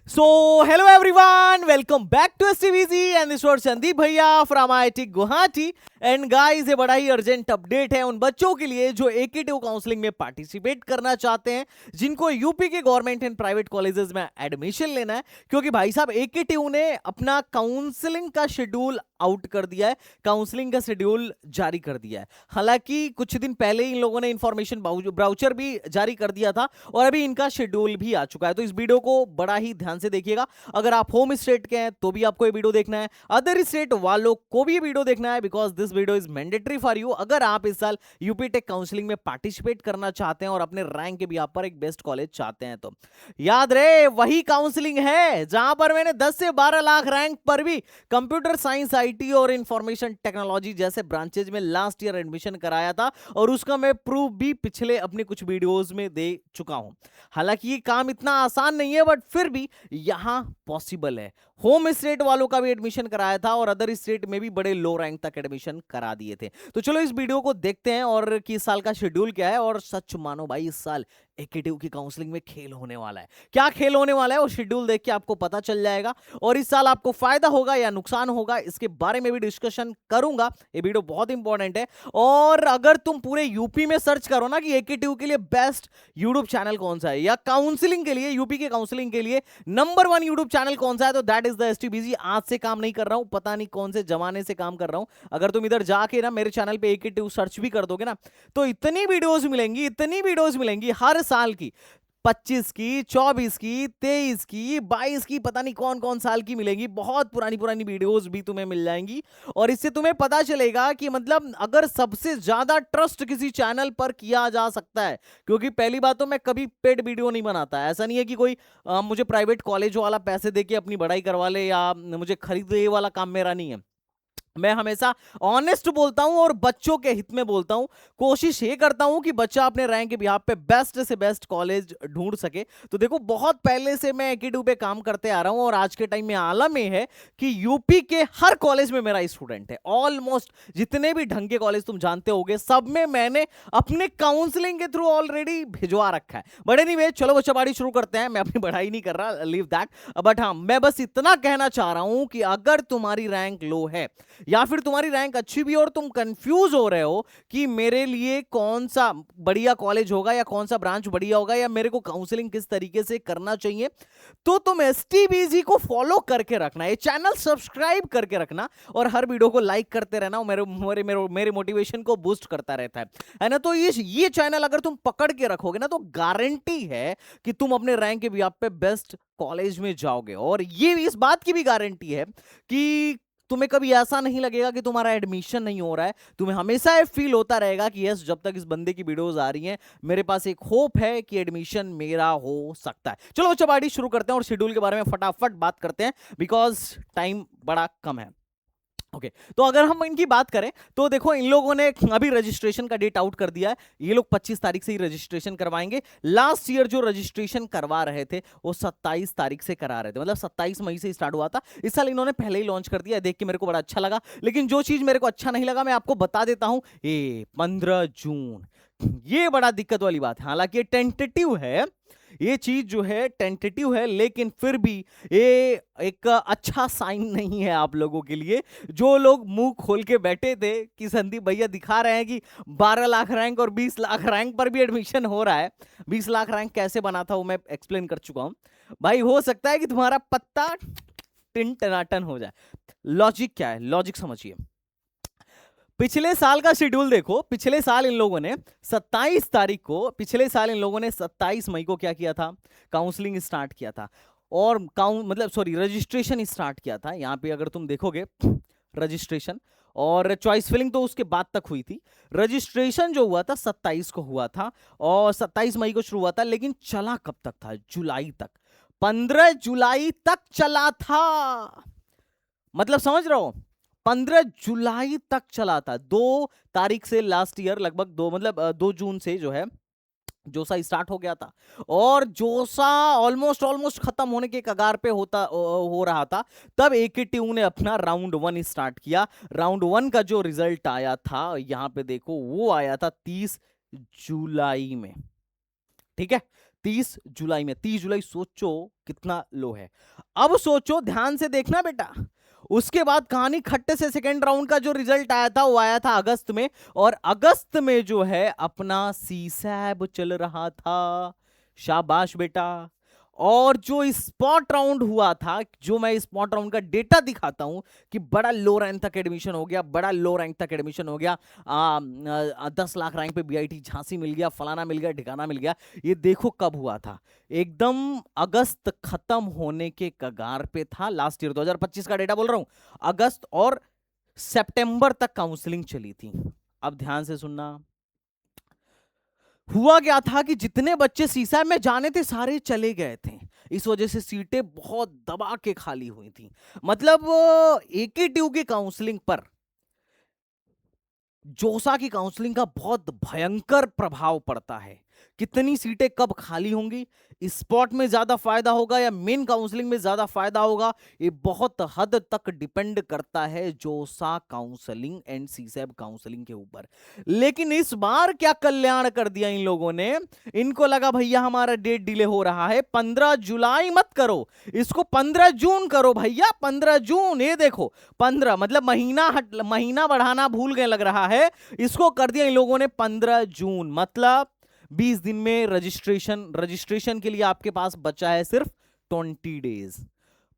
So, hello everyone, welcome back to STVZ and this was Sandeep भैया from IIT Guwahati and guys ये बड़ा ही urgent update है उन बच्चों के लिए जो एकेटिव काउंसलिंग में पार्टिसिपेट करना चाहते हैं, जिनको यूपी के गवर्नमेंट एंड प्राइवेट कॉलेजेस में एडमिशन लेना है। क्योंकि भाई साहब एकेटिव ने अपना काउंसलिंग का शेड्यूल आउट कर दिया है, काउंसलिंग का शेड्यूल जारी कर दिया है। हालांकि कुछ दिन पहले ही इन लोगों ने इंफॉर्मेशन ब्राउचर भी जारी कर दिया था और अभी इनका शेड्यूल भी आ चुका है। तो इस वीडियो को बड़ा ही ध्यान से देखिएगा। अगर आप होम स्टेट के हैं तो भी आपको ये वीडियो देखना है, अदर स्टेट वालों को भी ये वीडियो देखना है, because this video is mandatory for you. अगर आप इस साल यूपी टेक काउंसलिंग में पार्टिसिपेट करना चाहते हैं और अपने रैंक के बिहाफ पर एक बेस्ट कॉलेज चाहते हैं तो याद रहे वही काउंसलिंग है जहां पर मैंने 10 से 12 लाख रैंक पर भी कंप्यूटर साइंस, आईटी और इंफॉर्मेशन टेक्नोलॉजी जैसे ब्रांचेज में लास्ट ईयर एडमिशन कराया था और उसका मैं प्रूफ भी पिछले अपने कुछ वीडियोस में दे चुका हूं। हालांकि ये काम इतना आसान नहीं है बट फिर भी यहां पॉसिबल है। होम स्टेट वालों का भी एडमिशन कराया था और अदर स्टेट में भी बड़े लो रैंक तक एडमिशन करा दिए थे। तो चलो इस वीडियो को देखते हैं और कि इस साल का शेड्यूल क्या है। और सच मानो भाई इस साल एकेटिव की काउंसलिंग में खेल होने वाला है। क्या खेल होने वाला है वो शेड्यूल देख के आपको पता चल जाएगा और इस साल आपको फायदा होगा या नुकसान होगा इसके बारे में भी डिस्कशन करूंगा। ये वीडियो बहुत इंपॉर्टेंट है। और अगर तुम पूरे यूपी में सर्च करो ना कि एकेटिव के लिए बेस्ट यूट्यूब चैनल कौन सा है या काउंसलिंग के लिए, यूपी के काउंसलिंग के लिए नंबर 1 यूट्यूब चैनल कौन सा है, तो दैट इज द एसटीबीजी। आज से काम नहीं कर रहा हूं, पता नहीं कौन से जमाने से काम कर रहा हूं। अगर तुम इधर जाके ना मेरे चैनल पे एकेटिव सर्च भी कर दोगे ना तो इतनी वीडियोस मिलेंगी हर साल की, 25 की, 24 की, 23 की, 22 की, पता नहीं कौन कौन साल की मिलेंगी। बहुत पुरानी पुरानी वीडियोस भी तुम्हें मिल जाएंगी और इससे तुम्हें पता चलेगा कि मतलब अगर सबसे ज्यादा ट्रस्ट किसी चैनल पर किया जा सकता है। क्योंकि पहली बात तो मैं कभी पेड वीडियो नहीं बनाता, ऐसा नहीं है कि कोई मुझे प्राइवेट कॉलेज वाला पैसे देके अपनी पढ़ाई करवा ले या मुझे खरीद ले, ये वाला काम मेरा नहीं है। मैं हमेशा ऑनेस्ट बोलता हूं और बच्चों के हित में बोलता हूं। कोशिश ये करता हूं कि बच्चा अपने रैंक के बिहाफ पे बेस्ट से बेस्ट कॉलेज ढूंढ सके। तो देखो बहुत पहले से मैं एकेटिव पे काम करते आ रहा हूं और आज के टाइम में आलम ये है कि यूपी के हर कॉलेज में मेरा स्टूडेंट है। ऑलमोस्ट जितने भी ढंग के कॉलेज तुम जानते होगे सब में मैंने अपने काउंसलिंग के थ्रू ऑलरेडी भिजवा रखा है। बट एनीवे चलो बच्चाबाड़ी शुरू करते हैं। मैं अपनी पढ़ाई नहीं कर रहा, लीव दैट। बट हाँ, मैं बस इतना कहना चाह रहा हूं कि अगर तुम्हारी रैंक लो है या फिर तुम्हारी रैंक अच्छी भी और तुम कंफ्यूज हो रहे हो कि मेरे लिए कौन सा बढ़िया कॉलेज होगा या कौन सा ब्रांच बढ़िया होगा या मेरे को काउंसलिंग किस तरीके से करना चाहिए, तो तुम एसटीबीजी को फॉलो करके रखना, ये चैनल सब्सक्राइब करके रखना और हर वीडियो को लाइक करते रहना। मेरे मोटिवेशन को बूस्ट करता रहता है ना। तो ये चैनल अगर तुम पकड़ के रखोगे ना तो गारंटी है कि तुम अपने रैंक के भी पे बेस्ट कॉलेज में जाओगे। और ये इस बात की भी गारंटी है कि तुम्हें कभी ऐसा नहीं लगेगा कि तुम्हारा एडमिशन नहीं हो रहा है। तुम्हें हमेशा ये फील होता रहेगा कि यस, जब तक इस बंदे की वीडियोस आ रही हैं मेरे पास एक होप है कि एडमिशन मेरा हो सकता है। चलो चपाटी शुरू करते हैं और शेड्यूल के बारे में फटाफट बात करते हैं बिकॉज टाइम बड़ा कम है। ओके तो अगर हम इनकी बात करें तो देखो इन लोगों ने अभी रजिस्ट्रेशन का डेट आउट कर दिया है। ये लोग 25 तारीख से ही रजिस्ट्रेशन करवाएंगे। लास्ट ईयर जो रजिस्ट्रेशन करवा रहे थे वो 27 तारीख से करा रहे थे, मतलब 27 मई से स्टार्ट हुआ था। इस साल इन्होंने पहले ही लॉन्च कर दिया, देख के मेरे को बड़ा अच्छा लगा। लेकिन जो चीज मेरे को अच्छा नहीं लगा मैं आपको बता देता हूं, ये 15 जून, ये बड़ा दिक्कत वाली बात है। हालांकि ये टेंटेटिव है, ये चीज जो है टेंटेटिव है, लेकिन फिर भी ये एक अच्छा साइन नहीं है आप लोगों के लिए जो लोग मुंह खोल के बैठे थे कि संदीप भैया दिखा रहे हैं कि 12 लाख रैंक और 20 लाख रैंक पर भी एडमिशन हो रहा है। 20 लाख रैंक कैसे बना था वो मैं एक्सप्लेन कर चुका हूं भाई। हो सकता है कि तुम्हारा पत्ता टिन टनाटन हो जाए। लॉजिक क्या है, लॉजिक समझिए। पिछले साल का शेड्यूल देखो, पिछले साल इन लोगों ने 27 तारीख को, पिछले साल इन लोगों ने 27 मई को क्या किया था, काउंसलिंग स्टार्ट किया था और रजिस्ट्रेशन स्टार्ट किया था। यहां पे अगर तुम देखोगे रजिस्ट्रेशन और चॉइस फिलिंग तो उसके बाद तक हुई थी। रजिस्ट्रेशन जो हुआ था 27 को हुआ था और 27 मई को शुरू हुआ था, लेकिन चला कब तक था, जुलाई तक, 15 जुलाई तक चला था। मतलब समझ रहे हो, 15 जुलाई तक चला था। 2 तारीख से लास्ट ईयर लगभग 2 जून से जो है जोसा स्टार्ट हो गया था और जोसा ऑलमोस्ट खत्म होने के कगार पे हो रहा था तब एकेटीयू ने अपना राउंड 1 स्टार्ट किया। राउंड 1 का जो रिजल्ट आया था यहां पे देखो, वो आया था 30 जुलाई में। ठीक है, 30 जुलाई में। 30 जुलाई सोचो कितना लो है। अब सोचो, ध्यान से देखना बेटा, उसके बाद कहानी खट्टे से सेकेंड राउंड का जो रिजल्ट आया था वो आया था अगस्त में, और अगस्त में जो है अपना सीसैब चल रहा था। शाबाश बेटा। और जो स्पॉट राउंड हुआ था, जो मैं स्पॉट राउंड का डेटा दिखाता हूं कि बड़ा लो रैंक तक एडमिशन हो गया, बड़ा लो रैंक तक एडमिशन हो गया, 10 लाख रैंक पे बीआईटी झांसी मिल गया, फलाना मिल गया, ठिकाना मिल गया। ये देखो कब हुआ था, एकदम अगस्त खत्म होने के कगार पे था। लास्ट ईयर 2025 का डेटा बोल रहा हूं। अगस्त और सितंबर तक काउंसलिंग चली थी। अब ध्यान से सुनना, हुआ क्या था कि जितने बच्चे सीसैब में जाने थे सारे चले गए थे। इस वजह से सीटें बहुत दबा के खाली हुई थी। मतलब एकेटीयू की काउंसलिंग पर जोसा की काउंसलिंग का बहुत भयंकर प्रभाव पड़ता है। कितनी सीटें कब खाली होंगी, स्पॉट में ज्यादा फायदा होगा या मेन काउंसलिंग में ज्यादा फायदा होगा, ये बहुत हद तक डिपेंड करता है जोसा काउंसलिंग एंड सीसैब काउंसलिंग के ऊपर। लेकिन इस बार क्या कल्याण कर दिया इन लोगों ने, इनको लगा भैया हमारा डेट डिले हो रहा है, 15 जुलाई मत करो, इसको 15 जून करो भैया, 15 जून। ये देखो 15 मतलब महीना बढ़ाना भूल गए लग रहा है, इसको कर दिया इन लोगों ने 15 जून। मतलब 20 दिन में रजिस्ट्रेशन के लिए आपके पास बचा है सिर्फ 20 डेज।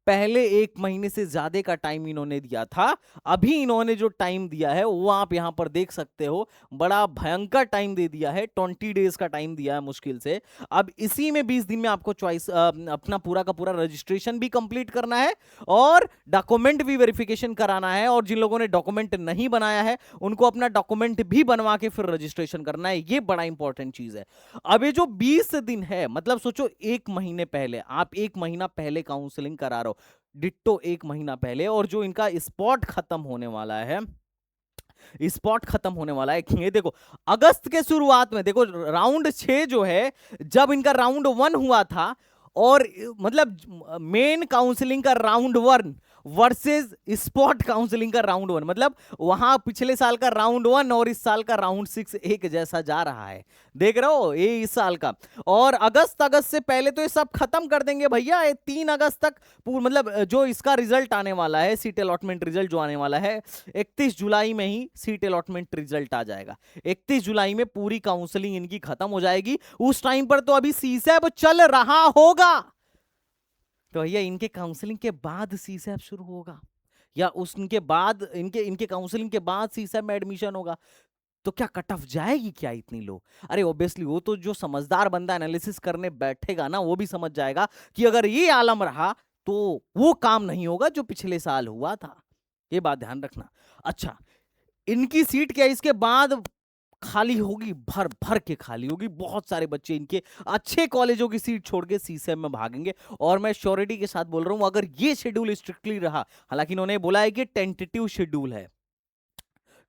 पहले 1 महीने से ज्यादा का टाइम इन्होंने दिया था। अभी इन्होंने जो टाइम दिया है वो आप यहां पर देख सकते हो, बड़ा भयंकर टाइम दे दिया है। 20 डेज का टाइम दिया है मुश्किल से। अब इसी में 20 दिन में आपको चॉइस अपना पूरा का पूरा रजिस्ट्रेशन भी कंप्लीट करना है और डॉक्यूमेंट भी वेरिफिकेशन कराना है। और जिन लोगों ने डॉक्यूमेंट नहीं बनाया है उनको अपना डॉक्यूमेंट भी बनवा के फिर रजिस्ट्रेशन करना है। ये बड़ा इंपॉर्टेंट चीज है। अब ये जो 20 दिन है, मतलब सोचो 1 महीने पहले, आप 1 महीना पहले काउंसलिंग करा रहे हो, डिट्टो 1 महीना पहले। और जो इनका स्पॉट खत्म होने वाला है, स्पॉट खत्म होने वाला है, ये देखो अगस्त के शुरुआत में देखो, राउंड 6 जो है, जब इनका राउंड 1 हुआ था, और मतलब मेन काउंसलिंग का राउंड 1 वर्सेस स्पॉट काउंसलिंग का राउंड 1, मतलब वहां पिछले साल का राउंड 1 और इस साल का राउंड 6 एक जैसा जा रहा है। देख रहे हो, ये इस साल का। और अगस्त से पहले तो ये सब खत्म कर देंगे भैया। 3 अगस्त तक मतलब जो इसका रिजल्ट आने वाला है, सीट अलॉटमेंट रिजल्ट जो आने वाला है, 31 जुलाई में ही सीट अलॉटमेंट रिजल्ट आ जाएगा। 31 जुलाई में पूरी काउंसलिंग इनकी खत्म हो जाएगी। उस टाइम पर तो अभी सीसैब चल रहा होगा, तो भैया इनके काउंसलिंग के बाद सीसैब शुरू होगा, या उसके बाद इनके काउंसलिंग के बाद सीसैब में एडमिशन होगा, तो क्या कट ऑफ जाएगी क्या इतनी लो? अरे ऑब्वियसली वो तो जो समझदार बंदा एनालिसिस करने बैठेगा ना, वो भी समझ जाएगा कि अगर ये आलम रहा तो वो काम नहीं होगा जो पिछले साल हुआ था। ये बात ध्यान रखना। अच्छा, इनकी सीट क्या इसके बाद खाली होगी? भर भर के खाली होगी। बहुत सारे बच्चे इनके अच्छे कॉलेजों की सीट छोड़ के सीसैब में भागेंगे। और मैं श्योरिटी के साथ बोल रहा हूं, अगर ये शेड्यूल स्ट्रिक्टली रहा, हालांकि इन्होंने बोला है कि टेंटेटिव शेड्यूल है,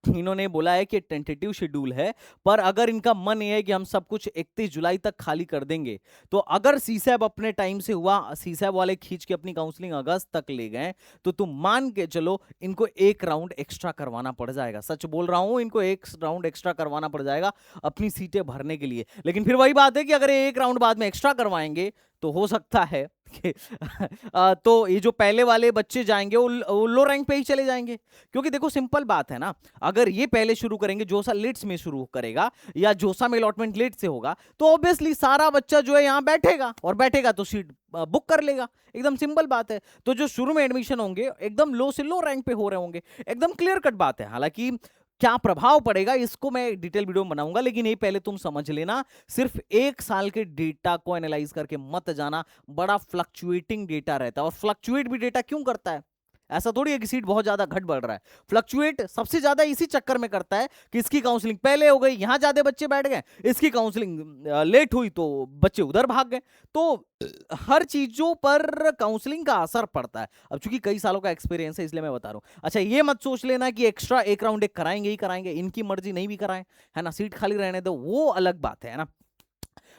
इन्होंने बोला है कि टेंटेटिव शेड्यूल है, पर अगर इनका मन ये है कि हम सब कुछ 31 जुलाई तक खाली कर देंगे, तो अगर सीसैब अपने टाइम से हुआ, सीसैब वाले खींच के अपनी काउंसलिंग अगस्त तक ले गए, तो तुम मान के चलो इनको 1 राउंड एक्स्ट्रा करवाना पड़ जाएगा। सच बोल रहा हूं, इनको 1 राउंड एक्स्ट्रा करवाना पड़ जाएगा अपनी सीटें भरने के लिए। लेकिन फिर वही बात है कि अगर 1 राउंड बाद में एक्स्ट्रा करवाएंगे तो हो सकता है कि तो ये जो पहले वाले बच्चे जाएंगे वो लो रैंक पे ही चले जाएंगे। क्योंकि देखो सिंपल बात है ना, अगर ये पहले शुरू करेंगे, जोसा लेट्स में शुरू करेगा या जोसा में अलॉटमेंट लेट से होगा, तो ऑब्वियसली सारा बच्चा जो है यहां बैठेगा, और बैठेगा तो सीट बुक कर लेगा। एकदम सिंपल बात है। तो जो शुरू में एडमिशन होंगे एकदम लो से लो रैंक पे हो रहे होंगे, एकदम क्लियर कट बात है। हालांकि क्या प्रभाव पड़ेगा इसको मैं डिटेल वीडियो में बनाऊंगा, लेकिन ये पहले तुम समझ लेना, सिर्फ 1 साल के डेटा को एनालाइज करके मत जाना। बड़ा फ्लक्चुएटिंग डेटा रहता है, और फ्लक्चुएट भी डेटा क्यों करता है? ऐसा थोड़ी है कि सीट बहुत ज्यादा घट बढ़ रहा है। फ्लक्चुएट सबसे ज्यादा इसी चक्कर में करता है कि इसकी काउंसलिंग पहले हो गई, यहां ज्यादा बच्चे बैठ गए, इसकी काउंसलिंग लेट हुई तो बच्चे उधर भाग गए। तो हर चीजों पर काउंसलिंग का असर पड़ता है। अब चूंकि कई सालों का एक्सपीरियंस है इसलिए मैं बता रहा हूं। अच्छा, ये मत सोच लेना कि एक्स्ट्रा 1 राउंड एक कराएंगे ही कराएंगे, इनकी मर्जी नहीं भी कराएं, है ना, सीट खाली रहने दो, वो अलग बात है ना।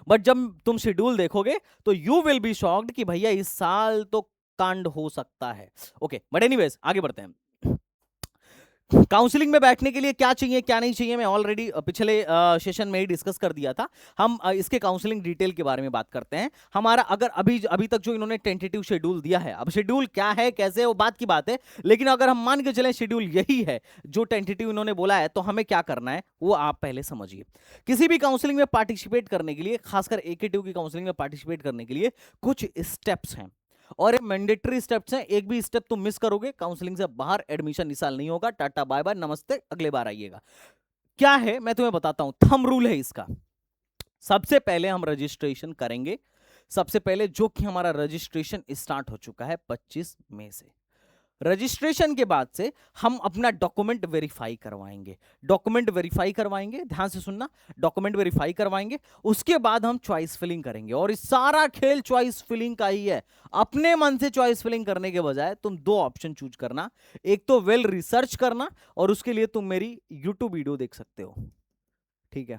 बट जब तुम शेड्यूल देखोगे तो यू विल बी शॉक्ड कि भैया इस साल तो कांड हो सकता है। ओके, बट एनीवेज आगे बढ़ते हैं। काउंसलिंग में बैठने के लिए क्या चाहिए क्या नहीं चाहिए मैं ऑलरेडी पिछले सेशन में ही डिस्कस कर दिया था। हम इसके काउंसलिंग डिटेल के बारे में बात करते हैं। हमारा अगर अभी तक जो इन्होंने टेंटेटिव शेड्यूल दिया है, अब शेड्यूल क्या है कैसे वो बात की बात है, लेकिन अगर हम मान के चलें शेड्यूल यही है जो टेंटेटिव इन्होंने बोला है, तो हमें क्या करना है वो आप पहले समझिए। किसी भी काउंसलिंग में पार्टिसिपेट करने के लिए, खासकर एकेटिव की काउंसलिंग में पार्टिसिपेट करने के लिए कुछ स्टेप्स हैं और ये मैंडेटरी स्टेप्स हैं। एक भी स्टेप तुम मिस करोगे काउंसलिंग से बाहर एडमिशन इस साल नहीं होगा। टाटा बाय बाय नमस्ते, अगले बार आइएगा। क्या है मैं तुम्हें बताता हूं, थंब रूल है इसका। सबसे पहले हम रजिस्ट्रेशन करेंगे। सबसे पहले जो कि हमारा रजिस्ट्रेशन स्टार्ट हो चुका है 25 मई से। रजिस्ट्रेशन के बाद से हम अपना डॉक्यूमेंट वेरीफाई करवाएंगे। डॉक्यूमेंट वेरीफाई करवाएंगे, ध्यान से सुनना, डॉक्यूमेंट वेरीफाई करवाएंगे। उसके बाद हम चॉइस फिलिंग करेंगे और इस सारा खेल चॉइस फिलिंग का ही है। अपने मन से चॉइस फिलिंग करने के बजाय तुम दो ऑप्शन चूज करना। एक तो वेल रिसर्च करना और उसके लिए तुम मेरी यूट्यूब वीडियो देख सकते हो, ठीक है।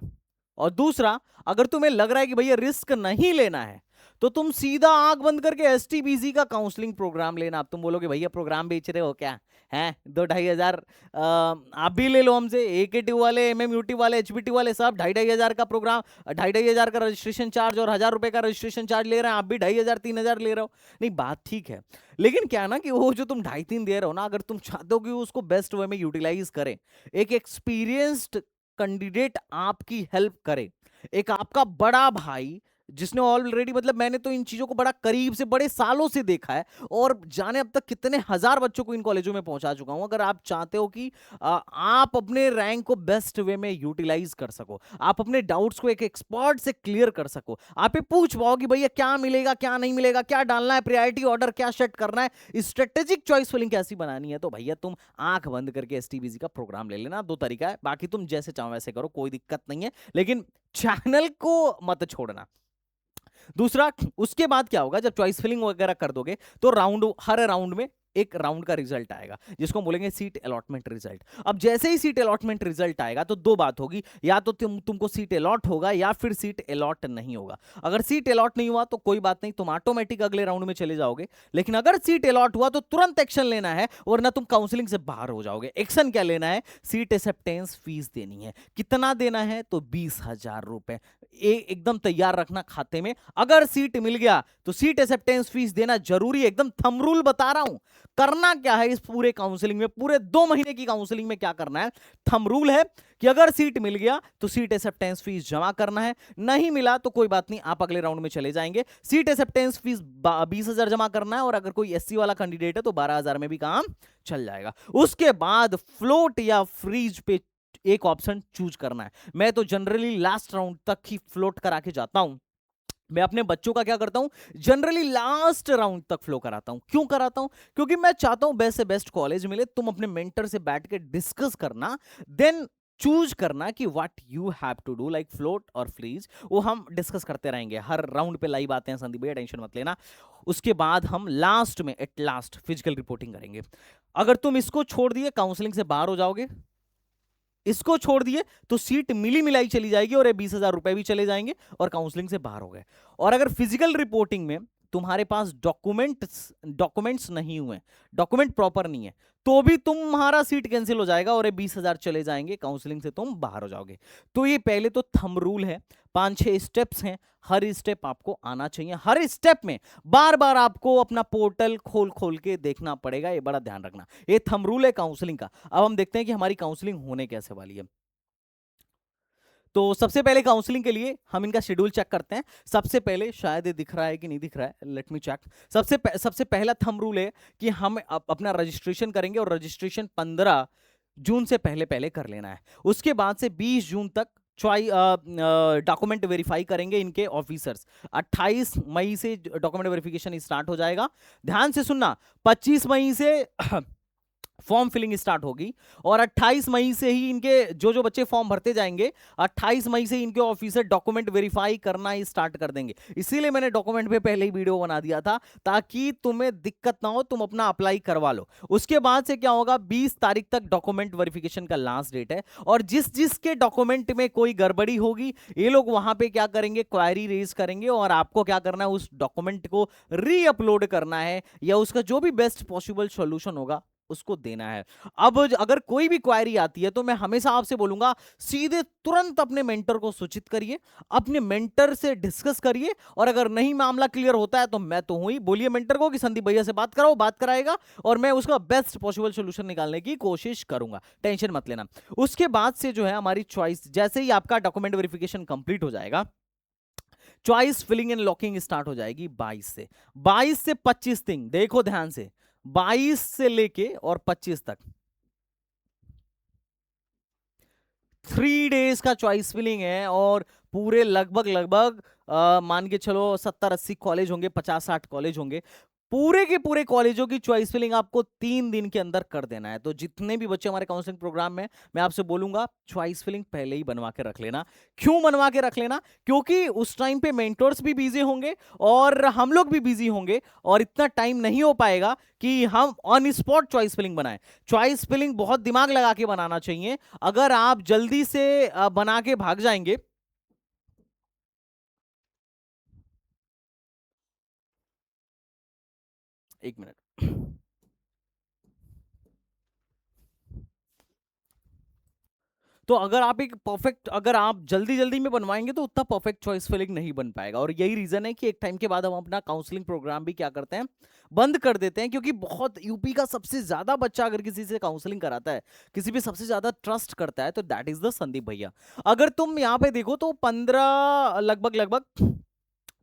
और दूसरा, अगर तुम्हें लग रहा है कि भैया रिस्क नहीं लेना है तो तुम सीधा आंख बंद करके एसटीबीसी का काउंसलिंग प्रोग्राम लेना। अब तुम बोलोगे भैया प्रोग्राम बेच रहे हो क्या, हैं 2-2.5 हजार आप भी ले लो हमसे। एकेटी वाले, एमएमयूटी वाले, एचबीटी वाले सब 2.5-2.5 का प्रोग्राम, 2.5-2.5 का रजिस्ट्रेशन चार्ज और 1,000 रुपए का रजिस्ट्रेशन चार्ज ले रहे हैं। आप भी 2.5-3,000 ले रहे हो। नहीं, बात ठीक है, लेकिन क्या ना कि वो जो तुम 2.5-3 दे रहे हो ना, अगर तुम चाहते हो कि उसको बेस्ट वे में यूटिलाइज करें, एक एक्सपीरियंस्ड कैंडिडेट आपकी हेल्प करे, एक आपका बड़ा भाई जिसने ऑलरेडी, मतलब मैंने तो इन चीजों को बड़ा करीब से बड़े सालों से देखा है और जाने अब तक कितने हजार बच्चों को इन कॉलेजों में पहुंचा चुका हूं। अगर आप चाहते हो कि आप अपने रैंक को बेस्ट वे में यूटिलाइज कर सको, आप अपने डाउट्स को एक एक्सपर्ट से क्लियर कर सको, आप ये पूछ पाओ कि भैया क्या मिलेगा क्या नहीं मिलेगा, क्या डालना है, प्रायोरिटी ऑर्डर क्या सेट करना है, स्ट्रेटेजिक चॉइस फिलिंग कैसी बनानी है, तो भैया तुम आंख बंद करके एसटीबीसी का प्रोग्राम ले लेना। दो तरीका है, बाकी तुम जैसे चाहो वैसे करो, कोई दिक्कत नहीं है, लेकिन चैनल को मत छोड़ना। दूसरा, उसके बाद क्या होगा, जब चॉइस फिलिंग वगैरह कर दोगे तो हर राउंड में एक राउंड का रिजल्ट आएगा जिसको हम बोलेंगे सीट अलॉटमेंट रिजल्ट। अब जैसे ही सीट अलॉटमेंट रिजल्ट आएगा तो दो बात होगी, या तो तुमको सीट अलॉट होगा या फिर सीट अलॉट नहीं होगा। अगर सीट अलॉट नहीं हुआ तो कोई बात नहीं, तुम ऑटोमेटिक अगले राउंड में चले जाओगे। लेकिन अगर सीट अलॉट हुआ तो तुरंत एक्शन लेना है वरना तुम काउंसलिंग से बाहर हो जाओगे। एक्शन क्या लेना है, सीट एक्सेप्टेंस फीस देनी है। कितना देना है, तो 20,000 रुपए एकदम तैयार रखना खाते में। अगर सीट मिल गया तो सीट एक्सेप्टेंस फीस देना जरूरी है, एकदम थंब रूल बता रहा हूं। करना क्या है इस पूरे काउंसलिंग में, पूरे 2 महीने की काउंसलिंग में क्या करना है, थंब रूल है कि अगर सीट मिल गया तो सीट एक्सेप्टेंस फीस जमा करना है, नहीं मिला तो कोई बात नहीं, आप अगले राउंड में चले जाएंगे। सीट एक्सेप्टेंस फीस 20,000 जमा करना है और अगर कोई एससी वाला कैंडिडेट है तो 12,000 में भी काम चल जाएगा। उसके बाद फ्लोट या फ्रीज पे एक ऑप्शन चूज करना है। मैं तो जनरली लास्ट राउंड तक ही फ्लोट करा के जाता हूं। मैं अपने बच्चों का क्या करता हूं, जनरली लास्ट राउंड तक फ्लो कराता हूं। क्यों कराता हूं, क्योंकि मैं चाहता हूं बेस्ट से बेस्ट कॉलेज मिले। तुम अपने मेंटर से बैठ के डिस्कस करना, देन चूज करना कि what you have to do, like float और फ्रीज, वो हम डिस्कस करते रहेंगे। हर राउंड पे लाइव आते हैं संदीप भैया, टेंशन मत लेना। उसके बाद हम लास्ट में एट लास्ट फिजिकल रिपोर्टिंग करेंगे। अगर तुम इसको छोड़ दिए काउंसलिंग से बाहर हो जाओगे, इसको छोड़ दिए तो सीट मिली मिलाई चली जाएगी और ये 20,000 रुपए भी चले जाएंगे और काउंसलिंग से बाहर हो गए। और अगर फिजिकल रिपोर्टिंग में तुम्हारे पास डॉक्यूमेंट्स नहीं हुए, डॉक्यूमेंट प्रॉपर नहीं है, तो भी तुम्हारा सीट कैंसिल हो जाएगा और ये 20,000 चले जाएंगे, काउंसलिंग से तुम बाहर हो जाओगे। तो ये पहले तो थंब रूल है, 5-6 स्टेप्स हैं, हर स्टेप आपको आना चाहिए। हर स्टेप में बार बार आपको अपना पोर्टल खोल खोल के देखना पड़ेगा, ये बड़ा ध्यान रखना। ये थंब रूल है काउंसलिंग का। अब हम देखते हैं कि हमारी काउंसलिंग होने कैसे वाली है। तो सबसे पहले काउंसलिंग के लिए हम इनका शेड्यूल चेक करते हैं। सबसे पहले, शायद ये दिख रहा है कि नहीं दिख रहा है, लेट मी चेक। सबसे पहला थंब रूल है कि हम अपना रजिस्ट्रेशन करेंगे और रजिस्ट्रेशन 15 जून से पहले पहले कर लेना है। उसके बाद से 20 जून तक डॉक्यूमेंट वेरीफाई करेंगे इनके ऑफिसर्स। 28 मई से डॉक्यूमेंट वेरिफिकेशन स्टार्ट हो जाएगा। ध्यान से सुनना, 25 मई से फॉर्म फिलिंग स्टार्ट होगी और 28 मई से ही इनके जो बच्चे फॉर्म भरते जाएंगे, 28 मई से इनके ऑफिसर डॉक्यूमेंट वेरीफाई करना ही स्टार्ट कर देंगे। इसीलिए मैंने डॉक्यूमेंट पे पहले ही वीडियो बना दिया था ताकि तुम्हें दिक्कत ना हो, तुम अपना अप्लाई करवा लो। उसके बाद से क्या होगा, 20 तारीख तक डॉक्यूमेंट वेरिफिकेशन का लास्ट डेट है और जिसके डॉक्यूमेंट में कोई गड़बड़ी होगी ये लोग वहां पे क्या करेंगे, क्वायरी रेज करेंगे और आपको क्या करना है, उस डॉक्यूमेंट को री अपलोड करना है या उसका जो भी बेस्ट पॉसिबल सॉल्यूशन होगा उसको देना है। अब अगर कोई भी क्वायरी आती है तो मैं हमेशा आपसे बोलूंगा सीधे तुरंत अपने मेंटर को सूचित करिए, अपने मेंटर से डिस्कस करिए, और अगर नहीं मामला क्लियर होता है तो मैं तो हूं ही, बोलिए मेंटर को कि संदीप भैया से बात कराओ, बात कराएगा और मैं उसका बेस्ट पॉसिबल सोल्यूशन निकालने की कोशिश करूंगा, टेंशन मत लेना। उसके बाद से जो है हमारी चॉइस, जैसे ही आपका डॉक्यूमेंट वेरिफिकेशन कंप्लीट हो जाएगा, choice filling and locking start हो जाएगी 22 से 25 दिन, देखो ध्यान से, 22 से लेके और 25 तक 3 डेज का चॉइस फिलिंग है। और पूरे लगभग लगभग मान के चलो 70-80 कॉलेज होंगे, 50-60 कॉलेज होंगे, पूरे के पूरे कॉलेजों की चॉइस फिलिंग आपको 3 दिन के अंदर कर देना है। तो जितने भी बच्चे हमारे काउंसलिंग प्रोग्राम में, मैं आपसे बोलूंगा चॉइस फिलिंग पहले ही बनवा के रख लेना। क्यों बनवा के रख लेना? क्योंकि उस टाइम पे मेंटर्स भी बिजी होंगे और हम लोग भी बिजी होंगे, और इतना टाइम नहीं हो पाएगा कि हम ऑन स्पॉट चॉइस फिलिंग बनाएं। चॉइस फिलिंग बहुत दिमाग लगा के बनाना चाहिए। अगर आप जल्दी से बना के भाग जाएंगे, एक मिनट, तो अगर आप एक परफेक्ट, अगर आप जल्दी जल्दी में बनवाएंगे तो उतना परफेक्ट चॉइस फिलिंग नहीं बन पाएगा। और यही रीजन है कि एक टाइम के बाद हम अपना काउंसलिंग प्रोग्राम भी क्या करते हैं, बंद कर देते हैं। क्योंकि बहुत, यूपी का सबसे ज्यादा बच्चा अगर किसी से काउंसलिंग कराता है, किसी पे सबसे ज्यादा ट्रस्ट करता है, तो दैट इज द संदीप भैया। अगर तुम यहाँ पे देखो तो 15 लगभग लगभग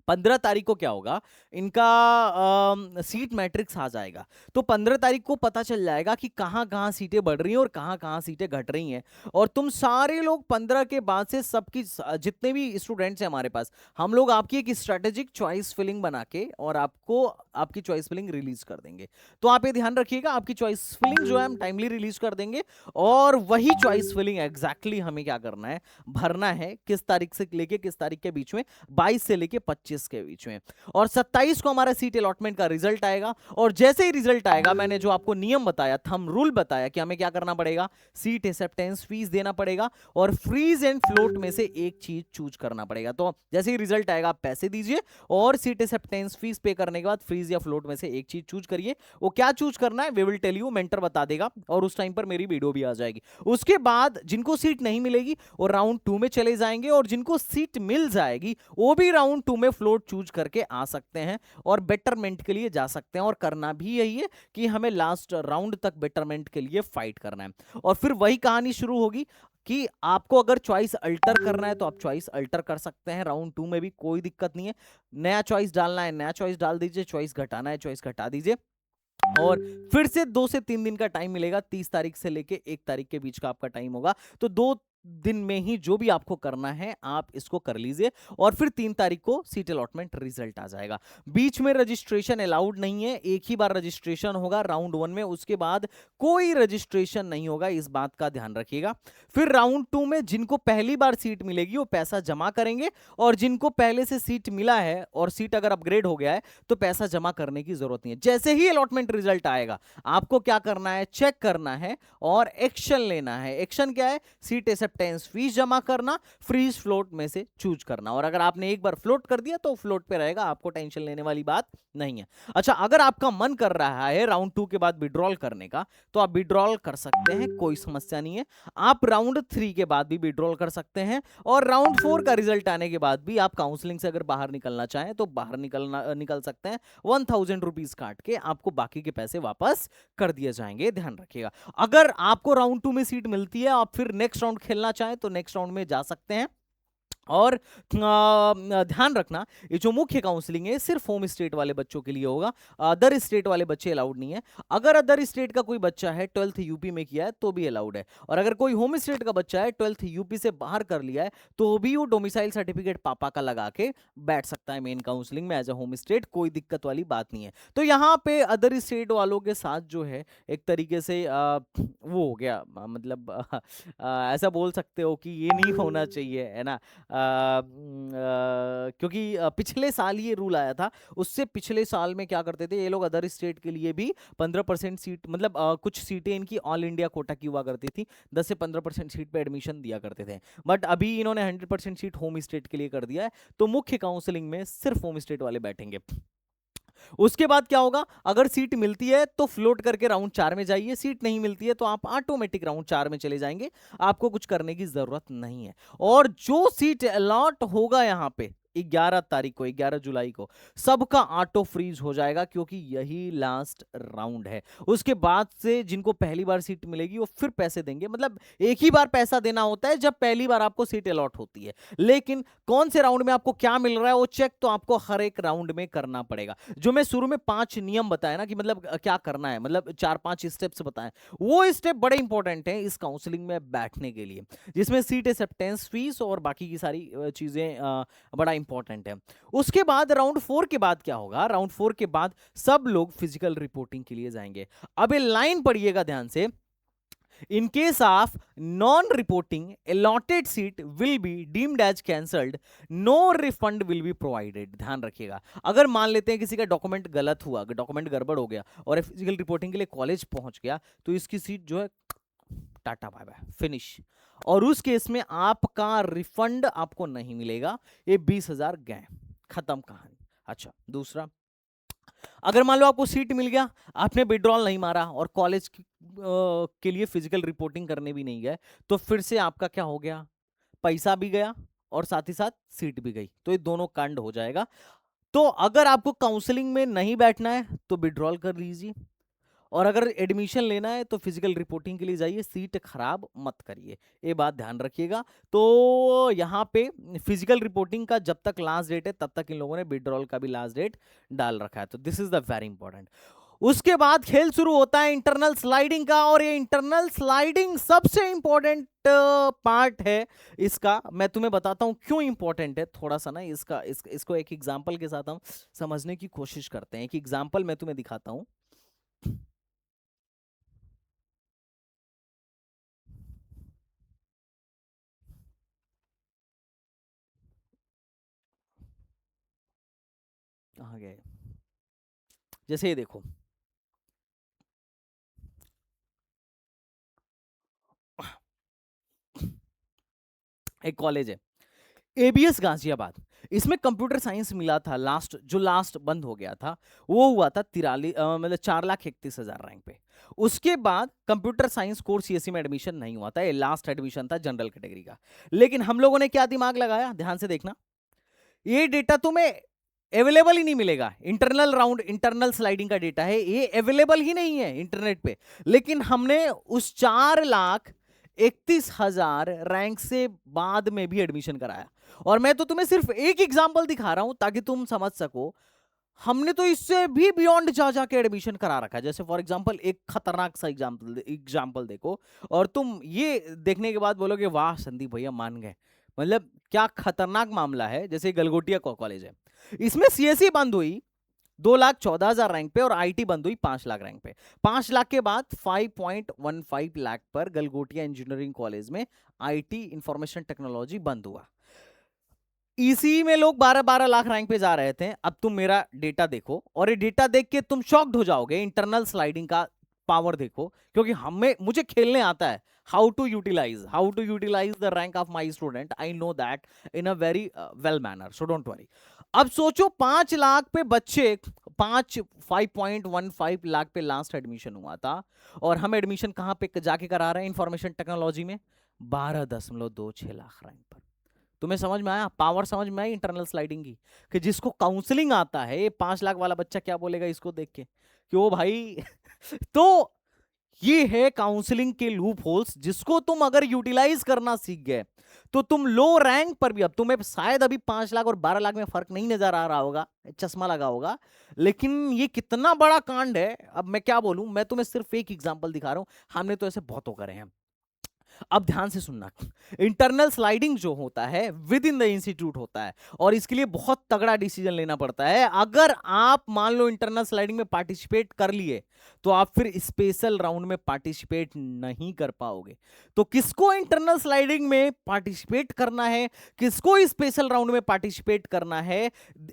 15 तारीख को क्या होगा, इनका सीट मैट्रिक्स आ जाएगा। तो 15 तारीख को पता चल जाएगा कि कहाँ कहाँ सीटें बढ़ रही हैं और कहाँ कहाँ सीटें घट रही हैं। और तुम सारे लोग 15 के बाद से सबकी, जितने भी स्टूडेंट्स हैं हमारे पास, हम लोग आपकी एक स्ट्रेटेजिक चॉइस फिलिंग बना के और आपको आपकी चॉइस फिलिंग रिलीज कर देंगे। तो आप ये ध्यान रखिएगा, आपकी चॉइस फिलिंग जो है हम टाइमली रिलीज कर देंगे। और वही चॉइस फिलिंग एग्जैक्टली हमें क्या करना है, भरना है किस तारीख से लेके किस तारीख के बीच में, 22 से लेके 25 के बीच में। और 27 को हमारा सीट अलॉटमेंट का रिजल्ट आएगा। और जैसे ही रिजल्ट आएगा, मैंने जो आपको नियम बताया, थंब रूल बताया कि हमें क्या करना पड़ेगा, सीट एक्सेप्टेंस फीस देना पड़ेगा और फ्रीज एंड फ्लोट में से एक चीज चूज करना पड़ेगा। तो जैसे ही रिजल्ट आएगा आप पैसे दीजिए और सीट एक्सेप्टेंस फीस पे करने के बाद फ्रीज या फ्लोट में से एक चीज चूज करिए। वो क्या चूज करना है we will tell you, mentor बता देगा और उस टाइम पर मेरी वीडियो भी आ जाएगी। उसके बाद जिनको सीट नहीं मिलेगी वो राउंड 2 में चले जाएंगे, और जिनको सीट मिल जाएगी वो भी राउंड 2 में फ्लोट चूज करके आ सकते हैं और बेटरमेंट के लिए जा सकते हैं। और करना भी यही है कि हमें लास्ट राउंड तक बेटरमेंट के लिए फाइट करना है। और फिर वही कहानी शुरू होगी कि आपको अगर चॉइस अल्टर करना है तो आप चॉइस अल्टर कर सकते हैं राउंड 2 में भी, कोई दिक्कत नहीं है। नया चॉइस डालना है नया चॉइस डाल दीजिए, चॉइस घटाना है चॉइस घटा दीजिए। और फिर से 2 से 3 दिन का टाइम मिलेगा, 30 तारीख से लेके 1 तारीख के बीच का आपका टाइम होगा। तो 2 दिन में ही जो भी आपको करना है आप इसको कर लीजिए। और फिर 3 तारीख को सीट अलॉटमेंट रिजल्ट आ जाएगा। बीच में रजिस्ट्रेशन अलाउड नहीं है, एक ही बार रजिस्ट्रेशन होगा राउंड 1 में, उसके बाद कोई रजिस्ट्रेशन नहीं होगा, इस बात का ध्यान रखिएगा। फिर राउंड 2 में जिनको पहली बार सीट मिलेगी वो पैसा जमा करेंगे, और जिनको पहले से सीट मिला है और सीट अगर अपग्रेड हो गया है तो पैसा जमा करने की जरूरत नहीं है। जैसे ही अलॉटमेंट रिजल्ट आएगा आपको क्या करना है, चेक करना है और एक्शन लेना है। एक्शन क्या है, सीट एक्सेप्टेंस फीस जमा करना, फ्रीज फ्लोट में से चूज करना। और अगर आपने एक बार फ्लोट कर दिया तो फ्लोट पे रहेगा, आपको टेंशन लेने वाली बात नहीं है। अच्छा, अगर आपका मन कर रहा है राउंड 2 के बाद विड्रॉल करने का तो आप विड्रॉल कर सकते हैं, कोई समस्या नहीं है। आप राउंड 3 के बाद भी विड्रॉल कर सकते हैं, और राउंड 4 का रिजल्ट आने के बाद भी आप काउंसलिंग से अगर बाहर निकलना चाहें तो बाहर निकल सकते हैं। 1000 रुपीज काट के आपको बाकी के पैसे वापस कर दिए जाएंगे, ध्यान रखिएगा। अगर आपको राउंड 2 में सीट मिलती है, आप फिर नेक्स्ट राउंड खेलना चाहें तो नेक्स्ट राउंड में जा सकते हैं। और ध्यान रखना, ये जो मुख्य काउंसलिंग है सिर्फ होम स्टेट वाले बच्चों के लिए होगा, अदर स्टेट वाले बच्चे अलाउड नहीं है। अगर अदर स्टेट का कोई बच्चा है 12th यूपी में किया है तो भी अलाउड है, और अगर कोई होम स्टेट का बच्चा है 12th यूपी से बाहर कर लिया है तो भी वो डोमिसाइल सर्टिफिकेट पापा का लगा के बैठ सकता है मेन काउंसलिंग में एज अ होम स्टेट, कोई दिक्कत वाली बात नहीं है। तो यहाँ पे अदर स्टेट वालों के साथ जो है एक तरीके से वो हो गया, मतलब ऐसा बोल सकते हो कि ये नहीं होना चाहिए, है ना। क्योंकि पिछले साल ये रूल आया था, उससे पिछले साल में क्या करते थे ये लोग, अदर स्टेट के लिए भी 15% सीट, मतलब कुछ सीटें इनकी ऑल इंडिया कोटा की हुआ करती थी, 10 से 15% सीट पे एडमिशन दिया करते थे। बट अभी इन्होंने 100% सीट होम स्टेट के लिए कर दिया है, तो मुख्य काउंसलिंग में सिर्फ होम स्टेट वाले बैठेंगे। उसके बाद क्या होगा, अगर सीट मिलती है तो फ्लोट करके राउंड 4 में जाइए, सीट नहीं मिलती है तो आप ऑटोमेटिक राउंड 4 में चले जाएंगे, आपको कुछ करने की जरूरत नहीं है। और जो सीट अलॉट होगा यहां पे 11 तारीख को, 11 जुलाई को, सबका ऑटो फ्रीज हो जाएगा, क्योंकि यही लास्ट राउंड है। उसके बाद से जिनको पहली बार सीट मिलेगी वो फिर पैसे देंगे, मतलब एक ही बार पैसा देना होता है जब पहली बार आपको सीट अलॉट होती है। लेकिन कौन से राउंड में आपको क्या मिल रहा है वो चेक तो आपको हर एक राउंड में करना पड़ेगा। जो मैं शुरू में 5 नियम बताया ना कि मतलब क्या करना है, मतलब 4-5 स्टेप्स बताए, वो स्टेप बड़े इंपॉर्टेंट हैं इस काउंसलिंग में बैठने के लिए, जिसमें सीट एक्सेप्टेंस फीस और बाकी की सारी चीजें बड़ा इंपॉर्टेंट है। उसके बाद राउंड 4 के बाद क्या होगा, राउंड 4 के बाद सब लोग फिजिकल रिपोर्टिंग के लिए जाएंगे। अब ये लाइन पढ़िएगा ध्यान से, in case of non-reporting, allotted seat will be deemed as cancelled, no refund will be provided। ध्यान रखिएगा, अगर मान लेते हैं किसी का डॉक्यूमेंट गलत हुआ, अगर डॉक्यूमेंट गड़बड़ हो गया और फिजिकल रिपोर्टिंग के लिए कॉलेज पहुंच गया, तो इसकी सीट जो है टाटा बाय बाय फिनिश, और उस केस में आपका रिफंड आपको नहीं मिलेगा, ये 20,000 गए, खत्म कहानी। अच्छा, दूसरा, अगर मान लो आपको सीट मिल गया, आपने विड्रॉल नहीं मारा और कॉलेज के लिए फिजिकल रिपोर्टिंग करने भी नहीं गए, तो फिर से आपका क्या हो गया, पैसा भी गया और साथ ही साथ सीट भी गई, तो ये दोनों कांड हो जाएगा। तो अगर आपको काउंसलिंग में नहीं बैठना है तो विड्रॉल कर लीजिए, और अगर एडमिशन लेना है तो फिजिकल रिपोर्टिंग के लिए जाइए, सीट खराब मत करिए, ये बात ध्यान रखिएगा। तो यहाँ पे फिजिकल रिपोर्टिंग का जब तक लास्ट डेट है तब तक इन लोगों ने विड्रॉल का भी लास्ट डेट डाल रखा है, तो this is the very important. उसके बाद खेल शुरू होता है इंटरनल स्लाइडिंग का, और ये इंटरनल स्लाइडिंग सबसे इंपॉर्टेंट पार्ट है इसका। मैं तुम्हें बताता हूं क्यों इंपॉर्टेंट है, थोड़ा सा ना इसको एक एग्जांपल के साथ हम समझने की कोशिश करते हैं। एक एग्जांपल मैं तुम्हें दिखाता हूं। कहाँ गए, जैसे ये देखो, एक कॉलेज है एबीएस गाजियाबाद, इसमें कंप्यूटर साइंस मिला था, लास्ट बंद हो गया था, वो हुआ था मतलब 4,31,000 रैंक पे। उसके बाद कंप्यूटर साइंस कोर्स सीएससी में एडमिशन नहीं हुआ था, ये लास्ट एडमिशन था जनरल कैटेगरी का। लेकिन हम लोगों ने क्या दिमाग लगाया, ध्यान से देखना, ये डेटा तुम्हें अवेलेबल ही नहीं मिलेगा, इंटरनल राउंड इंटरनल स्लाइडिंग का डेटा है, ये अवेलेबल ही नहीं है इंटरनेट पे। लेकिन हमने उस 4,31,000 रैंक से बाद में भी एडमिशन कराया, और मैं तो तुम्हें सिर्फ एक एग्जांपल दिखा रहा हूं ताकि तुम समझ सको, हमने तो इससे भी बियॉन्ड जा जाके एडमिशन करा रखा है। जैसे फॉर एग्जांपल एक खतरनाक सा एग्जांपल देखो, और तुम ये देखने के बाद बोलोगे वाह संदीप भैया मान गए, मतलब क्या खतरनाक मामला है। जैसे गलगोटिया कॉलेज है, इसमें सीएससी बंद हुई 2,14,000 रैंक पे और आईटी बंद हुई 5 लाख रैंक पे। 5 लाख के बाद 5.15 लाख पर गलगोटिया इंजीनियरिंग कॉलेज में आईटी इंफॉर्मेशन टेक्नोलॉजी बंद हुआ। इसी में लोग 12-12 लाख रैंक पे जा रहे थे। अब तुम मेरा डेटा देखो, और ये डेटा देख के तुम शॉक्ड हो जाओगे, इंटरनल स्लाइडिंग का पावर देखो, क्योंकि मुझे खेलने आता है, how to utilize the rank of my student, I know that in a very well manner, so don't worry. अब सोचो 5 लाख पे बच्चे, 5.15 लाख पे लास्ट एडमिशन हुआ था, और हम एडमिशन कहां पे जाके करा रहे हैं, इंफॉर्मेशन टेक्नोलॉजी में 12.26 लाख रैंक पर। तुम्हें समझ में आया, पावर समझ में आई इंटरनल स्लाइडिंग की, कि जिसको काउंसलिंग आता है, ये 5 लाख वाला बच्चा क्या बोलेगा इसको देख के कि ओ भाई तो ये है काउंसलिंग के लूप होल्स, जिसको तुम अगर यूटिलाइज करना सीख गए तो तुम लो रैंक पर भी, अब तुम्हें शायद अभी 5 लाख और 12 लाख में फर्क नहीं नजर आ रहा होगा, चश्मा लगा होगा, लेकिन ये कितना बड़ा कांड है। अब मैं क्या बोलूं, मैं तुम्हें सिर्फ एक एग्जांपल दिखा रहा हूं, हमने तो ऐसे बहुतों करे हैं। अब ध्यान से सुनना, इंटरनल स्लाइडिंग जो होता है विद इन द इंस्टीट्यूट होता है, और इसके लिए बहुत तगड़ा डिसीजन लेना पड़ता है। अगर आप मान लो इंटरनल स्लाइडिंग में पार्टिसिपेट कर लिए तो आप फिर स्पेशल राउंड में पार्टिसिपेट नहीं कर पाओगे। तो किसको इंटरनल स्लाइडिंग में पार्टिसिपेट करना है, किसको स्पेशल राउंड में पार्टिसिपेट करना है,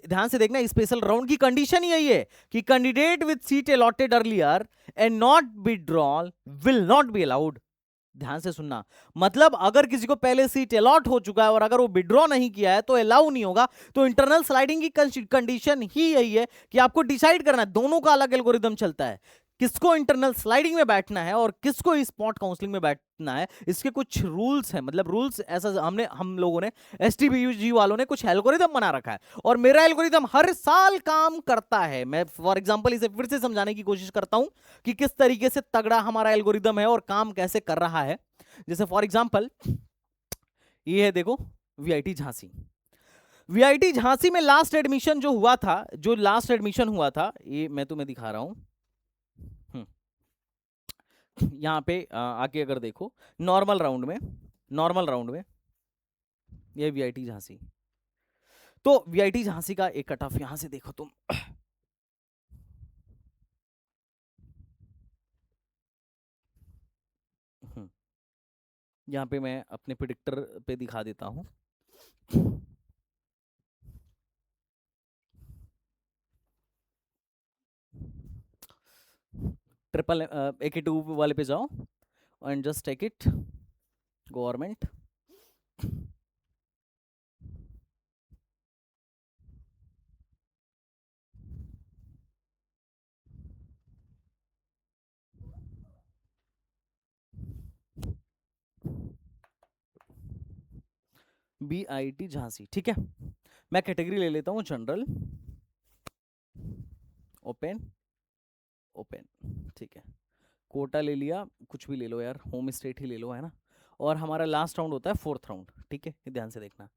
ध्यान से देखना। स्पेशल राउंड की कंडीशन यही है कि candidate with seat allotted earlier and not withdrawal will not be allowed. ध्यान से सुनना, मतलब अगर किसी को पहले सीट अलॉट हो चुका है और अगर वो विड्रॉ नहीं किया है तो अलाउ नहीं होगा। तो इंटरनल स्लाइडिंग की कंडीशन ही यही है कि आपको डिसाइड करना है, दोनों का अलग एल्गोरिदम चलता है, किसको इंटरनल स्लाइडिंग में बैठना है और किसको स्पॉट काउंसलिंग में बैठना है। इसके कुछ रूल्स हैं, मतलब रूल्स ऐसा हम लोगों ने एसटीबीयूजी वालों ने कुछ एल्गोरिदम बना रखा है और मेरा एल्गोरिदम हर साल काम करता है। मैं फॉर एग्जांपल इसे फिर से समझाने की कोशिश करता हूं कि किस तरीके से तगड़ा हमारा एल्गोरिदम है और काम कैसे कर रहा है। जैसे फॉर एग्जांपल ये है, देखो वीआईटी झांसी। वीआईटी झांसी में लास्ट एडमिशन जो हुआ था, ये मैं तुम्हें दिखा रहा हूं। यहाँ पे आके अगर देखो नॉर्मल राउंड में ये वीआईटी झांसी, तो वीआईटी झांसी का एक कट ऑफ यहां से देखो तुम। यहाँ पे मैं अपने प्रिडिक्टर पे दिखा देता हूं। ट्रिपल AK2 वाले पे जाओ and just take it government. BIT Jhansi, ठीक है। मैं कैटेगरी ले लेता हूँ जनरल, ओपन, ठीक है। कोटा ले लिया, कुछ भी ले लो यार, होम स्टेट ही ले लो, है ना। और हमारा लास्ट राउंड होता है 4th राउंड, ठीक है, ये ध्यान से देखना।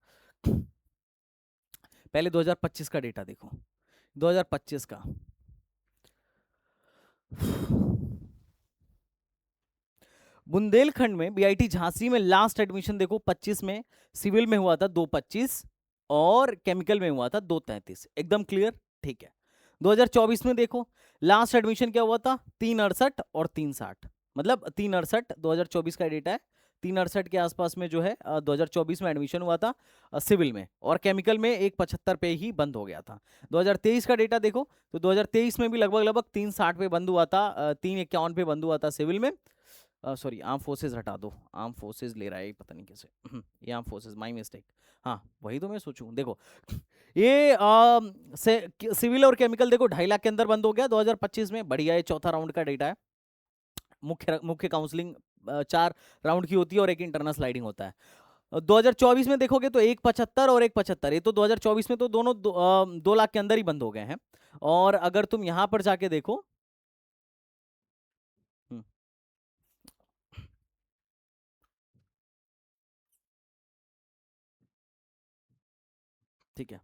पहले 2025 का डेटा देखो, 2025 का बुंदेलखंड में बीआईटी झांसी में लास्ट एडमिशन देखो 25 में, सिविल में हुआ था 225 और केमिकल में हुआ था 233, एकदम क्लियर, ठीक है। 2024 में देखो लास्ट एडमिशन क्या हुआ था, 368 और 360, मतलब 368 2024 का डेटा है, 368 के आसपास में जो है 2024 में एडमिशन हुआ था सिविल में, और केमिकल में 175 पे ही बंद हो गया था। 2023 का डेटा देखो तो 2023 में भी लगभग 360 पे बंद हुआ था, 351 पे बंद हुआ था सिविल में। सॉरी आर्म फोर्सेज हटा दो, आर्म फोर्सेज ले रहा है पता नहीं कैसे, ये आर्म फोर्सेज, माय मिस्टेक। हाँ वही तो मैं सोचूं, देखो ये सिविल और केमिकल देखो 2.5 लाख के अंदर बंद हो गया 2025 में, बढ़िया है। चौथा राउंड का डेटा है। मुख्य काउंसलिंग 4 राउंड की होती है और एक इंटरनल स्लाइडिंग होता है। 2024 में देखोगे तो 175 और 175, ये तो 2024 में तो दोनों 2 लाख के अंदर ही बंद हो गए हैं। और अगर तुम यहां पर जाके देखो, ठीक है,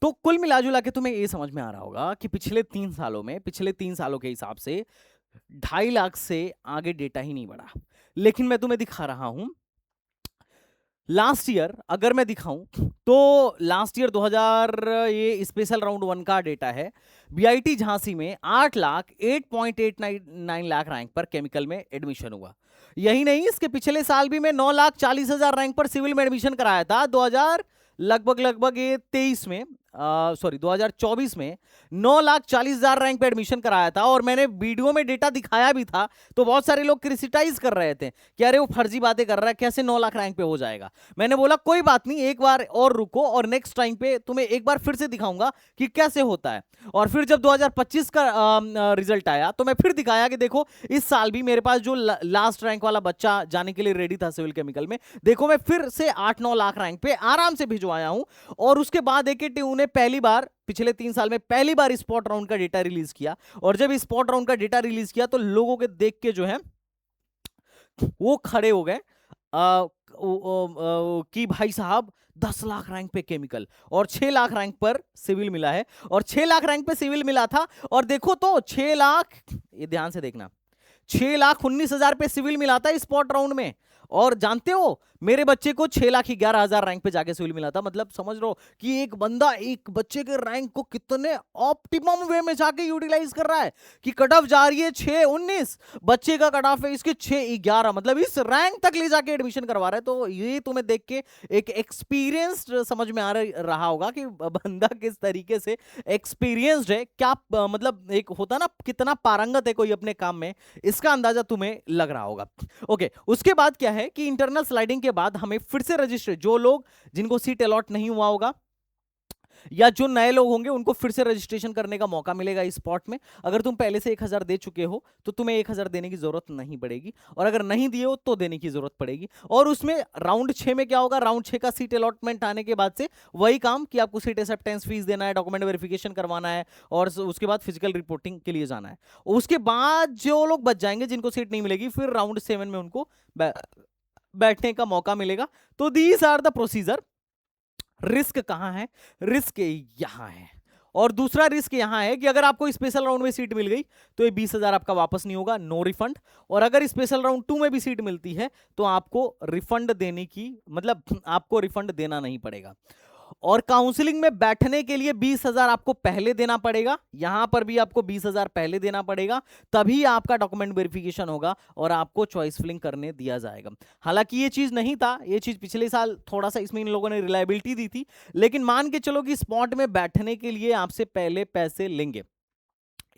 तो कुल मिलाजुला के तुम्हें ये समझ में आ रहा होगा कि पिछले 3 सालों के हिसाब से 2.5 लाख से आगे डेटा ही नहीं बढ़ा। लेकिन मैं तुम्हें दिखा रहा हूं लास्ट ईयर, अगर मैं दिखाऊं तो लास्ट ईयर 2000 ये स्पेशल राउंड 1 का डेटा है। बीआईटी झांसी में 8.89 लाख रैंक पर केमिकल में एडमिशन हुआ। यही नहीं, इसके पिछले साल भी मैं 9,40,000 रैंक पर सिविल में एडमिशन कराया था 2000 लगभग ये 23 में, सॉरी 2024 में 9,40,000 रैंक पे एडमिशन कराया था। और मैंने वीडियो में डेटा दिखाया भी था, तो बहुत सारे लोग क्रिटिसाइज कर रहे थे कि अरे वो फर्जी बातें कर रहा है, कैसे 9 लाख रैंक पे हो जाएगा। मैंने बोला कोई बात नहीं, एक बार और रुको और नेक्स्ट टाइम पे तुम्हें एक बार फिर से दिखाऊंगा कि कैसे होता है। और फिर जब 2025 का रिजल्ट आया तो मैं फिर दिखाया कि देखो इस साल भी मेरे पास जो लास्ट रैंक वाला बच्चा जाने के लिए रेडी था सिविल केमिकल में, देखो मैं फिर से 8-9 लाख रैंक पे आराम से भिजवाया हूं। और उसके बाद AKTU ने पहली बार पिछले 3 साल में पहली बार स्पॉट राउंड का डेटा रिलीज किया। और जब स्पॉट राउंड का डेटा रिलीज किया तो लोगों के देख के जो है वो खड़े हो गए कि भाई साहब 10 लाख रैंक पे केमिकल और 6 लाख रैंक पर सिविल मिला है। और 6 लाख रैंक पे सिविल मिला था, और देखो तो 6 लाख, ये ध्यान से देखना, 6,19,000 पे सिविल मिला था स्पॉट राउंड में। और जानते हो मेरे बच्चे को 6,11,000 रैंक पे जाके सिविल मिला था। मतलब समझ लो कि एक बंदा एक बच्चे के रैंक को कितने ऑप्टिमम वे में जाके यूटिलाइज कर रहा है कि कट ऑफ जा रही है 6,19, बच्चे का कट ऑफ है इसके 6,11, मतलब इस रैंक तक ले जाके एडमिशन करवा रहा है। तो ये तुम्हें देख के एक एक्सपीरियंस्ड समझ में आ रहा होगा कि बंदा किस तरीके से एक्सपीरियंस्ड है, क्या मतलब एक होता ना कितना पारंगत है कोई अपने काम में, इसका अंदाजा तुम्हें लग रहा होगा। ओके, उसके बाद क्या है कि इंटरनल स्लाइडिंग के बाद हमें फिर से रजिस्टर, जो लोग जिनको सीट अलॉट नहीं हुआ होगा या जो नए लोग होंगे उनको फिर से रजिस्ट्रेशन करने का मौका मिलेगा इस स्पॉट में। अगर तुम पहले से 1,000 दे चुके हो तो तुम्हें 1,000 देने की जरूरत नहीं पड़ेगी, और अगर नहीं दिए हो तो देने की जरूरत पड़ेगी। और उसमें राउंड 6 में क्या होगा, राउंड 6 का सीट अलॉटमेंट आने के बाद से वही काम कि आपको सीट एक्सेप्टेंस फीस देना है, डॉक्यूमेंट वेरिफिकेशन करवाना है, और उसके बाद फिजिकल रिपोर्टिंग के लिए जाना है। उसके बाद जो लोग बच जाएंगे जिनको सीट नहीं मिलेगी, फिर राउंड 7 में उनको बैठने का मौका मिलेगा। तो these are the procedure. Risk कहां है, रिस्क यहां है, और दूसरा रिस्क यहां है कि अगर आपको स्पेशल राउंड में सीट मिल गई तो ये 20,000 आपका वापस नहीं होगा, नो रिफंड। और अगर स्पेशल राउंड 2 में भी सीट मिलती है तो आपको रिफंड देने की, मतलब आपको रिफंड देना नहीं पड़ेगा। और काउंसलिंग में बैठने के लिए 20,000 आपको पहले देना पड़ेगा, यहां पर भी आपको 20,000 पहले देना पड़ेगा, तभी आपका डॉक्यूमेंट वेरिफिकेशन होगा और आपको चॉइस फिलिंग करने दिया जाएगा। हालांकि ये चीज नहीं था, ये चीज पिछले साल थोड़ा सा इसमें इन लोगों ने रिलायबिलिटी दी थी, लेकिन मान के चलो कि स्पॉट में बैठने के लिए आपसे पहले पैसे लेंगे,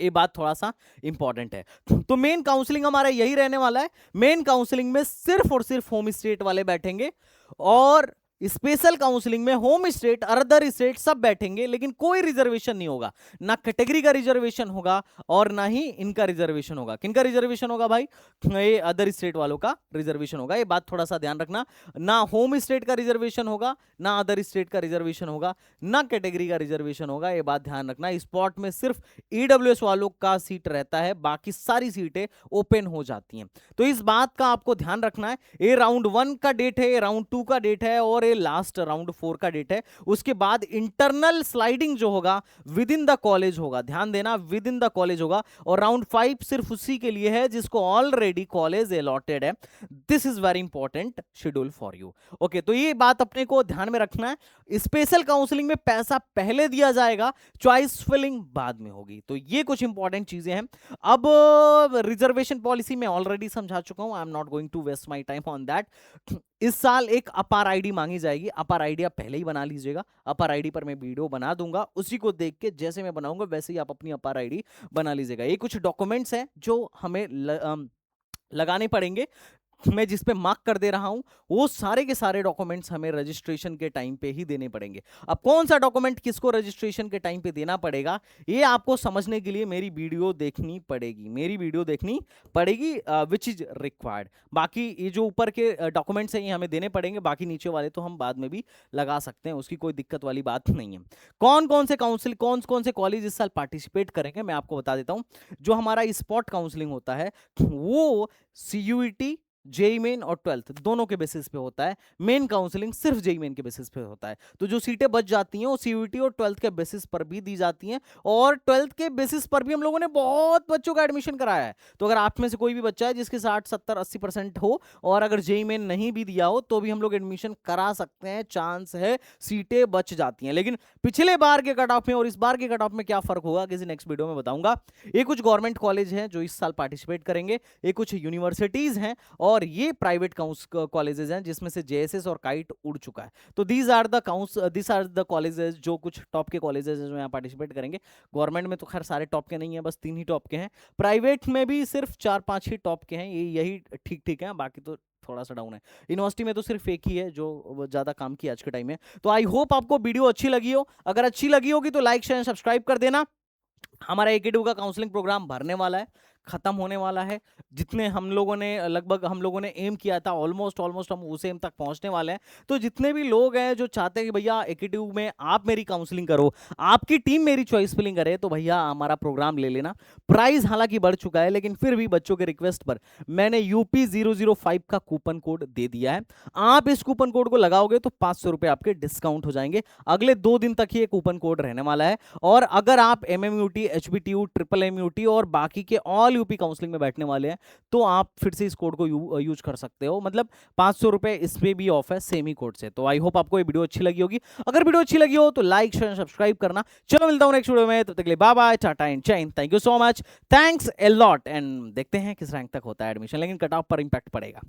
ये बात थोड़ा सा इंपॉर्टेंट है। तो मेन काउंसलिंग हमारा यही रहने वाला है। मेन काउंसलिंग में सिर्फ और सिर्फ होम स्टेट वाले बैठेंगे, और स्पेशल काउंसलिंग में होम स्टेट अदर स्टेट सब बैठेंगे, लेकिन कोई रिजर्वेशन नहीं होगा, ना कैटेगरी का रिजर्वेशन होगा और ना ही इनका रिजर्वेशन होगा। किनका रिजर्वेशन होगा भाई, ये अदर स्टेट वालों का रिजर्वेशन होगा, ये बात थोड़ा सा ध्यान रखना। ना होम स्टेट का रिजर्वेशन होगा, ना अदर स्टेट का रिजर्वेशन होगा, ना कैटेगरी का रिजर्वेशन होगा, ये बात ध्यान रखना। स्पॉट में सिर्फ ईडब्ल्यूएस वालों का सीट रहता है, बाकी सारी सीटें ओपन हो जाती हैं। तो इस बात का आपको ध्यान रखना है। ये राउंड 1 का डेट है, राउंड 2 का डेट है, और ये लास्ट राउंड 4 का डेट है। उसके बाद इंटरनल स्लाइडिंग जो होगा विद इन द कॉलेज होगा, ध्यान देना, विद इन द कॉलेज होगा। और राउंड 5 सिर्फ उसी के लिए है जिसको ऑलरेडी कॉलेज अलॉटेड है। This is very important schedule for you. Okay, तो ये बात अपने को ध्यान में रखना है। स्पेशल काउंसलिंग में पैसा पहले दिया जाएगा, चॉइस फिलिंग बाद में होगी। तो ये कुछ इंपॉर्टेंट चीजें हैं। अब रिजर्वेशन पॉलिसी में ऑलरेडी समझा चुका हूं, I am not going to waste my time on that. इस साल एक अपार आईडी मांगी जाएगी, अपार आईडी आप पहले ही बना लीजिएगा। अपार आईडी पर मैं वीडियो बना दूंगा, उसी को देख के जैसे मैं बनाऊंगा वैसे ही आप अपनी अपार आईडी बना लीजिएगा। ये कुछ डॉक्यूमेंट्स हैं जो हमें लगाने पड़ेंगे, मैं जिस पे मार्क कर दे रहा हूं वो सारे के सारे डॉक्यूमेंट्स हमें रजिस्ट्रेशन के टाइम पे ही देने पड़ेंगे। अब कौन सा डॉक्यूमेंट किसको रजिस्ट्रेशन के टाइम पे देना पड़ेगा, ये आपको समझने के लिए मेरी वीडियो देखनी पड़ेगी, मेरी वीडियो देखनी पड़ेगी, विच इज रिक्वायर्ड। बाकी ये जो ऊपर के डॉक्यूमेंट्स हैं ये हमें देने पड़ेंगे, बाकी नीचे वाले तो हम बाद में भी लगा सकते हैं, उसकी कोई दिक्कत वाली बात नहीं है। कौन कौन से काउंसिल, कौन कौन से कॉलेज इस साल पार्टिसिपेट करेंगे मैं आपको बता देता हूं। जो हमारा स्पॉट काउंसलिंग होता है वो सीयूईटी, जेई मेन और 12th दोनों के बेसिस पे होता है। मेन काउंसलिंग सिर्फ जेई मेन के बेसिस पे होता है। तो जो सीटें बच जाती हैं वो सीयूईटी और 12th के बेसिस पर भी दी जाती हैं, और 12th के बेसिस पर भी हम लोगों ने बहुत बच्चों का एडमिशन कराया है। तो अगर आप में से कोई भी बच्चा है जिसके 60 70 80% हो और अगर जेई मेन नहीं भी दिया हो तो भी हम लोग एडमिशन करा सकते हैं, चांस है, सीटें बच जाती हैं। लेकिन पिछले बार के कट ऑफ में और इस बार के कट ऑफ में क्या फर्क होगा किसी नेक्स्ट वीडियो में बताऊंगा। ये कुछ गवर्नमेंट कॉलेज हैं जो इस साल पार्टिसिपेट करेंगे, ये कुछ यूनिवर्सिटीज हैं, और ये प्राइवेट कॉलेजेस हैं जिसमें से जेएसएस और काइट उड़ चुका है। तो दीज आर द कॉलेजेस जो कुछ टॉप के कॉलेजेस हैं जो यहाँ पार्टिसिपेट करेंगे। गवर्नमेंट में तो खैर सारे टॉप के नहीं है, बस 3 ही टॉप के हैं। प्राइवेट में भी सिर्फ 4-5 ही टॉप के हैं, यही ठीक ठीक है, बाकी तो थोड़ा सा डाउन है। यूनिवर्सिटी में तो सिर्फ एक ही है जो ज्यादा काम की आज के टाइम में। तो आई होप आपको वीडियो अच्छी लगी हो, अगर अच्छी लगी होगी तो लाइक शेयर सब्सक्राइब कर देना। हमारा एकेडू का काउंसलिंग प्रोग्राम भरने वाला है, खत्म होने वाला है। जितने हम लोगों ने लगभग हम लोगों ने एम किया था ऑलमोस्ट हम उस एम तक पहुंचने वाले हैं। तो जितने भी लोग हैं जो चाहते हैं कि भैया एकेडू में आप मेरी काउंसलिंग करो, आपकी टीम मेरी चॉइस फिलिंग करे, तो भैया हमारा प्रोग्राम ले लेना। प्राइस हालांकि बढ़ चुका है लेकिन फिर भी बच्चों के रिक्वेस्ट पर मैंने यूपी 005 का कूपन कोड दे दिया है। आप इस कूपन कोड को लगाओगे तो 500 रुपए आपके डिस्काउंट हो जाएंगे। अगले 2 दिन तक ही ये कूपन कोड रहने वाला है। और अगर आप MMUT HBTU, ट्रिपल MUT और बाकी के ऑल यूपी काउंसलिंग में बैठने वाले हैं, तो आप फिर से इस कोड को यूज कर सकते हो। मतलब 500 रुपए इस पे भी ऑफ है सेम ही कोड से। तो आई होप आपको ये वीडियो अच्छी लगी होगी। अगर वीडियो अच्छी लगी हो तो लाइक शेयर सब्सक्राइब करना। चलो मिलता हूं नेक्स्ट वीडियो में, तब तक के लिए बाय बाय, टाटा एंड जय Hind. Thank you so much, thanks a lot. And देखते हैं किस रैंक तक होता है एडमिशन, लेकिन कट ऑफ पर इंपैक्ट पड़ेगा।